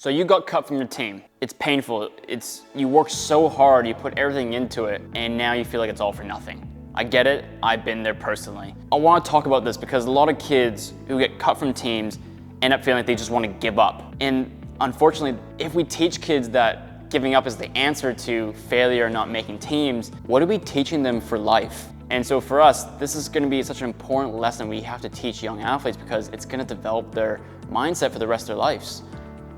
So you got cut from your team. It's painful. You work so hard, you put everything into it, and now you feel like it's all for nothing. I get it, I've been there personally. I want to talk about this because a lot of kids who get cut from teams end up feeling like they just want to give up. And unfortunately, if we teach kids that giving up is the answer to failure and not making teams, what are we teaching them for life? And so for us, this is going to be such an important lesson we have to teach young athletes because it's going to develop their mindset for the rest of their lives.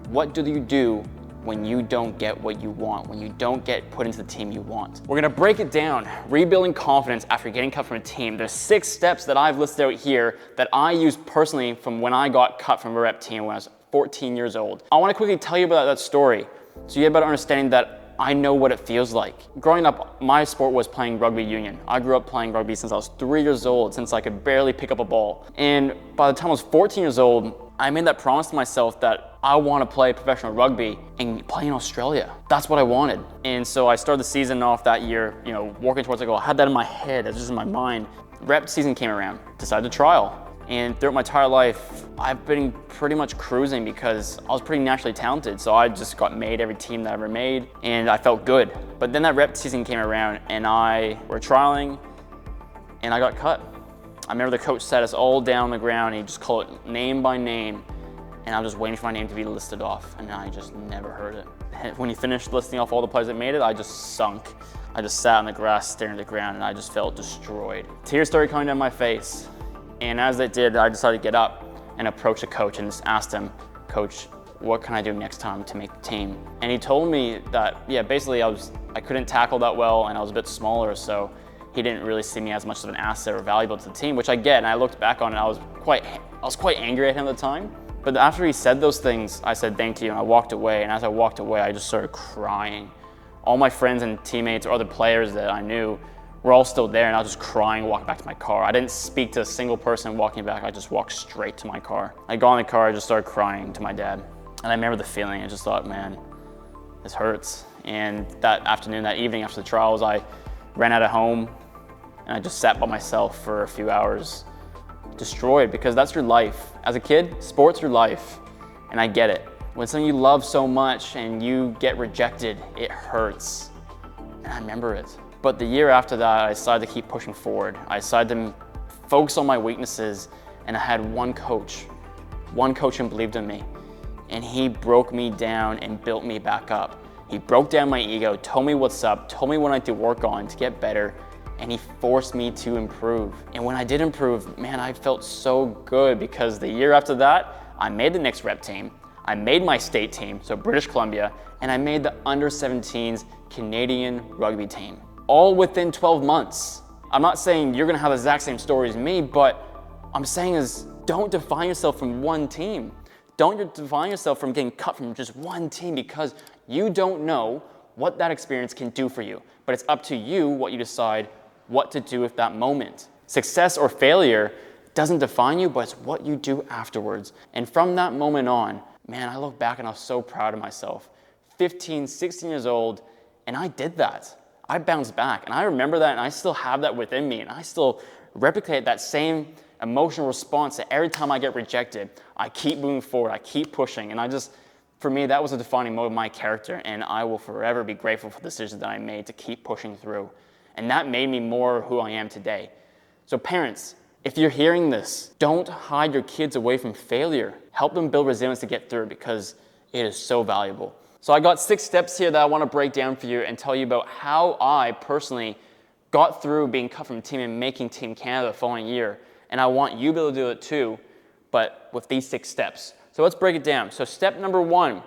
What do you do when you don't get what you want, when you don't get put into the team you want? We're gonna break it down, rebuilding confidence after getting cut from a team. There's 6 steps that I've listed out here that I used personally from when I got cut from a rep team when I was 14 years old. I wanna quickly tell you about that story so you have a better understanding that I know what it feels like. Growing up, my sport was playing rugby union. I grew up playing rugby since I was 3 years old, since I could barely pick up a ball. And by the time I was 14 years old, I made that promise to myself that I want to play professional rugby and play in Australia. That's what I wanted. And so I started the season off that year, working towards a goal. I had that in my head, it was just in my mind. Rep season came around, decided to trial. And throughout my entire life, I've been pretty much cruising because I was pretty naturally talented. So I just got made every team that I ever made and I felt good. But then that rep season came around and we're trialing and I got cut. I remember the coach sat us all down on the ground and he just called it name by name. And I was just waiting for my name to be listed off, and I just never heard it. When he finished listing off all the players that made it, I just sunk. I just sat on the grass staring at the ground, and I just felt destroyed. Tears started coming down my face, and as it did, I decided to get up and approach the coach and just asked him, Coach, what can I do next time to make the team? And he told me that, basically I couldn't tackle that well, and I was a bit smaller, so he didn't really see me as much of an asset or valuable to the team, which I get, and I looked back on it, I was quite angry at him at the time. But after he said those things, I said thank you and I walked away. And as I walked away, I just started crying. All my friends and teammates or other players that I knew were all still there and I was just crying, walking back to my car. I didn't speak to a single person walking back. I just walked straight to my car. I got in the car, I just started crying to my dad. And I remember the feeling, I just thought, man, this hurts. And that afternoon, that evening after the trials, I ran out of home and I just sat by myself for a few hours, destroyed, because that's your life. As a kid, sport's your life, and I get it. When something you love so much and you get rejected, it hurts, and I remember it. But the year after that, I decided to keep pushing forward. I decided to focus on my weaknesses, and I had one coach who believed in me, and he broke me down and built me back up. He broke down my ego, told me what's up, told me what I need to work on to get better, and he forced me to improve. And when I did improve, man, I felt so good because the year after that, I made the next rep team, I made my state team, so British Columbia, and I made the under-17s Canadian rugby team, all within 12 months. I'm not saying you're gonna have the exact same story as me, but I'm saying is don't define yourself from one team. Don't define yourself from getting cut from just one team because you don't know what that experience can do for you. But it's up to you what you decide what to do with that moment. Success or failure doesn't define you, but it's what you do afterwards. And from that moment on, man, I look back and I was so proud of myself. 15, 16 years old, and I did that. I bounced back, and I remember that, and I still have that within me, and I still replicate that same emotional response that every time I get rejected, I keep moving forward, I keep pushing, and for me, that was a defining moment of my character, and I will forever be grateful for the decisions that I made to keep pushing through. And that made me more who I am today. So parents, if you're hearing this, don't hide your kids away from failure. Help them build resilience to get through it because it is so valuable. So I got 6 steps here that I want to break down for you and tell you about how I personally got through being cut from a team and making Team Canada the following year. And I want you to be able to do it too, but with these 6 steps. So let's break it down. So step number 1,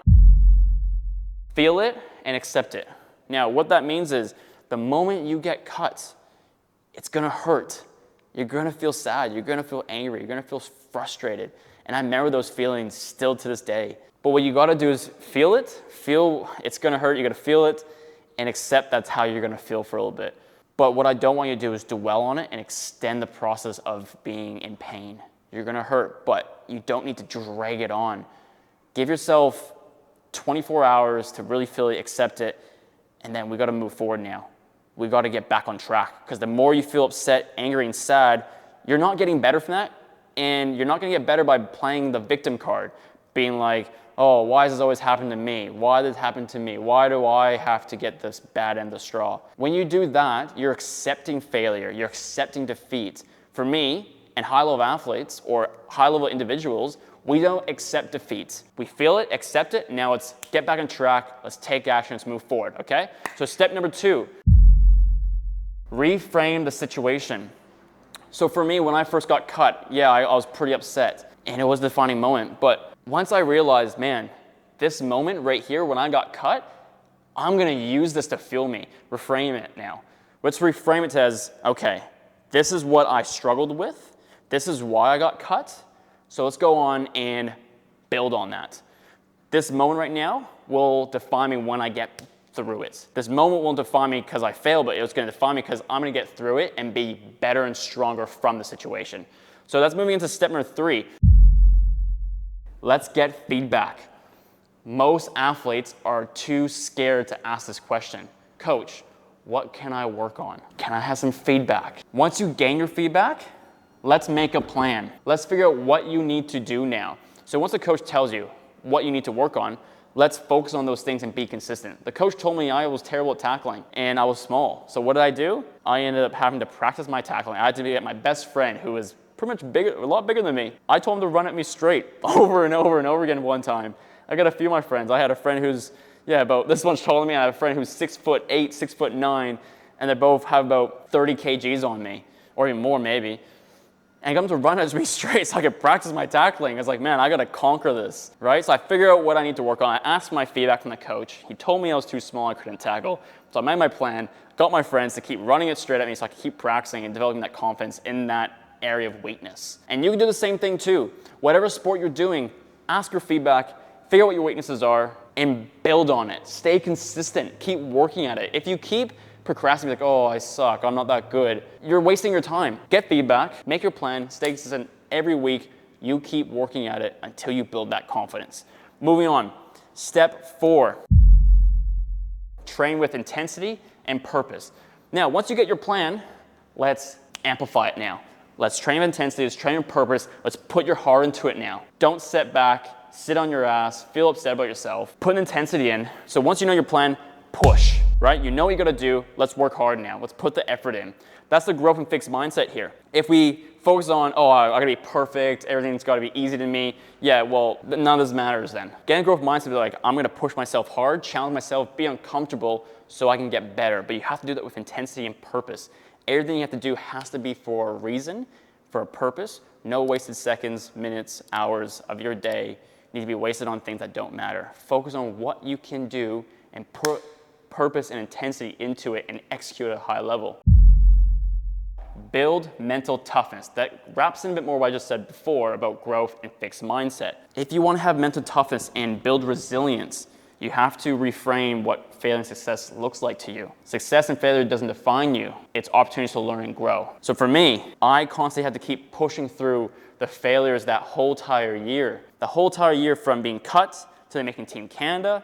feel it and accept it. Now what that means is the moment you get cut, it's gonna hurt. You're gonna feel sad, you're gonna feel angry, you're gonna feel frustrated. And I remember those feelings still to this day. But what you gotta do is feel it's gonna hurt, you gotta feel it, and accept that's how you're gonna feel for a little bit. But what I don't want you to do is dwell on it and extend the process of being in pain. You're gonna hurt, but you don't need to drag it on. Give yourself 24 hours to really feel it, accept it, and then we gotta move forward now. We gotta get back on track because the more you feel upset, angry, and sad, you're not getting better from that, and you're not gonna get better by playing the victim card, being like, Oh, why does this always happen to me? Why did it happen to me? Why do I have to get this bad end of the straw? When you do that, you're accepting failure. You're accepting defeat. For me, and high-level athletes or high-level individuals, we don't accept defeat. We feel it, accept it, now let's get back on track, let's take action, let's move forward, okay? So step number 2, reframe the situation. So for me, when I first got cut, yeah, I was pretty upset, and it was a defining moment, but once I realized, man, this moment right here when I got cut, I'm gonna use this to fuel me. Reframe it now. Let's reframe it as, okay, this is what I struggled with, this is why I got cut, so let's go on and build on that. This moment right now will define me when I get through it. This moment won't define me because I failed, but it's going to define me because I'm going to get through it and be better and stronger from the situation. So that's moving into step number 3. Let's get feedback. Most athletes are too scared to ask this question. Coach, what can I work on? Can I have some feedback? Once you gain your feedback, let's make a plan. Let's figure out what you need to do now. So once the coach tells you what you need to work on, let's focus on those things and be consistent. The coach told me I was terrible at tackling and I was small. So what did I do? I ended up having to practice my tackling. I had to get my best friend who was pretty much bigger, a lot bigger than me. I told him to run at me straight over and over and over again one time. I got a few of my friends. I had a friend who's, about this much taller than me. I have a friend who's 6'8", 6'9", and they both have about 30 kgs on me, or even more maybe. And he comes to run at me straight so I could practice my tackling. I was like, man, I gotta conquer this, right? So I figured out what I need to work on. I asked my feedback from the coach. He told me I was too small, I couldn't tackle. So I made my plan, got my friends to keep running it straight at me so I could keep practicing and developing that confidence in that area of weakness. And you can do the same thing too. Whatever sport you're doing, ask your feedback, figure out what your weaknesses are, and build on it. Stay consistent, keep working at it. If you keep procrastinating, like, oh, I suck, I'm not that good, you're wasting your time. Get feedback, make your plan, stay consistent every week. You keep working at it until you build that confidence. Moving on, step 4, train with intensity and purpose. Now, once you get your plan, let's amplify it now. Let's train with intensity, let's train with purpose, let's put your heart into it now. Don't sit back, sit on your ass, feel upset about yourself, put an intensity in. So once you know your plan, push, right? You know what you gotta do, let's work hard now. Let's put the effort in. That's the growth and fixed mindset here. If we focus on, oh, I gotta be perfect, everything's gotta be easy to me, yeah, well, none of this matters then. Getting a growth mindset, be like, I'm gonna push myself hard, challenge myself, be uncomfortable so I can get better. But you have to do that with intensity and purpose. Everything you have to do has to be for a reason, for a purpose. No wasted seconds, minutes, hours of your day need to be wasted on things that don't matter. Focus on what you can do and put purpose and intensity into it and execute at a high level. Build mental toughness. That wraps in a bit more what I just said before about growth and fixed mindset. If you want to have mental toughness and build resilience, you have to reframe what failure and success looks like to you. Success and failure doesn't define you. It's opportunities to learn and grow. So for me, I constantly had to keep pushing through the failures that whole entire year. The whole entire year from being cut to making Team Canada,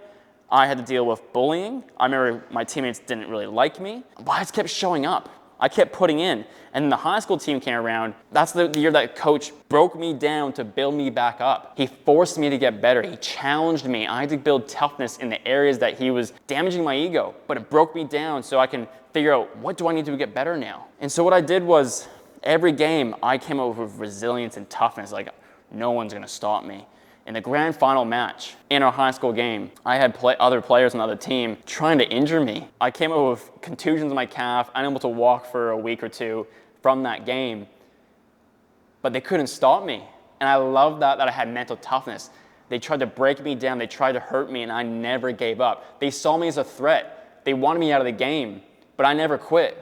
I had to deal with bullying. I remember my teammates didn't really like me, but I just kept showing up. I kept putting in. And then the high school team came around. That's the year that coach broke me down to build me back up. He forced me to get better. He challenged me. I had to build toughness in the areas that he was damaging my ego, but it broke me down so I can figure out, what do I need to get better now? And so what I did was, every game I came up with resilience and toughness, like no one's gonna stop me. In the grand final match in our high school game, I had other players on the other team trying to injure me. I came up with contusions in my calf, unable to walk for a week or two from that game, but they couldn't stop me. And I love that I had mental toughness. They tried to break me down, they tried to hurt me, and I never gave up. They saw me as a threat. They wanted me out of the game, but I never quit.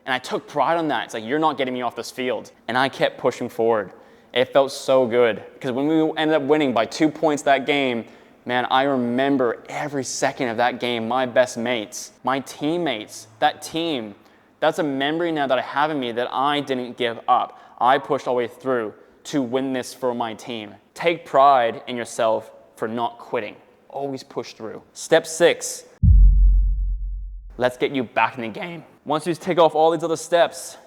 And I took pride on that. It's like, you're not getting me off this field. And I kept pushing forward. It felt so good because when we ended up winning by 2 points that game, man, I remember every second of that game, my best mates, my teammates, that team. That's a memory now that I have in me that I didn't give up. I pushed all the way through to win this for my team. Take pride in yourself for not quitting. Always push through. Step 6, let's get you back in the game. Once you take off all these other steps,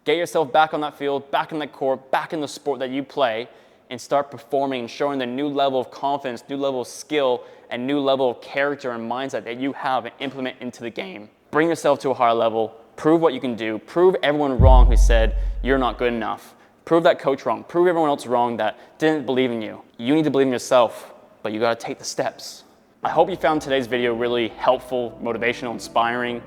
get yourself back on that field, back in that court, back in the sport that you play, and start performing and showing the new level of confidence, new level of skill, and new level of character and mindset that you have and implement into the game. Bring yourself to a higher level, prove what you can do, prove everyone wrong who said you're not good enough. Prove that coach wrong, prove everyone else wrong that didn't believe in you. You need to believe in yourself, but you gotta take the steps. I hope you found today's video really helpful, motivational, inspiring,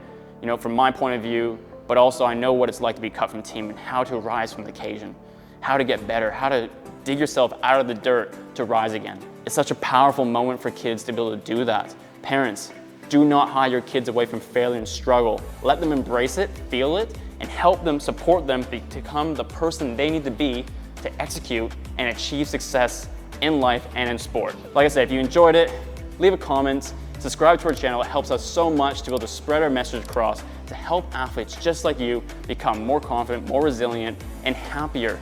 from my point of view, but also I know what it's like to be cut from the team and how to rise from the occasion, how to get better, how to dig yourself out of the dirt to rise again. It's such a powerful moment for kids to be able to do that. Parents, do not hide your kids away from failure and struggle. Let them embrace it, feel it, and help them, support them to become the person they need to be to execute and achieve success in life and in sport. Like I said, if you enjoyed it, leave a comment, subscribe to our channel. It helps us so much to be able to spread our message across to help athletes just like you become more confident, more resilient, and happier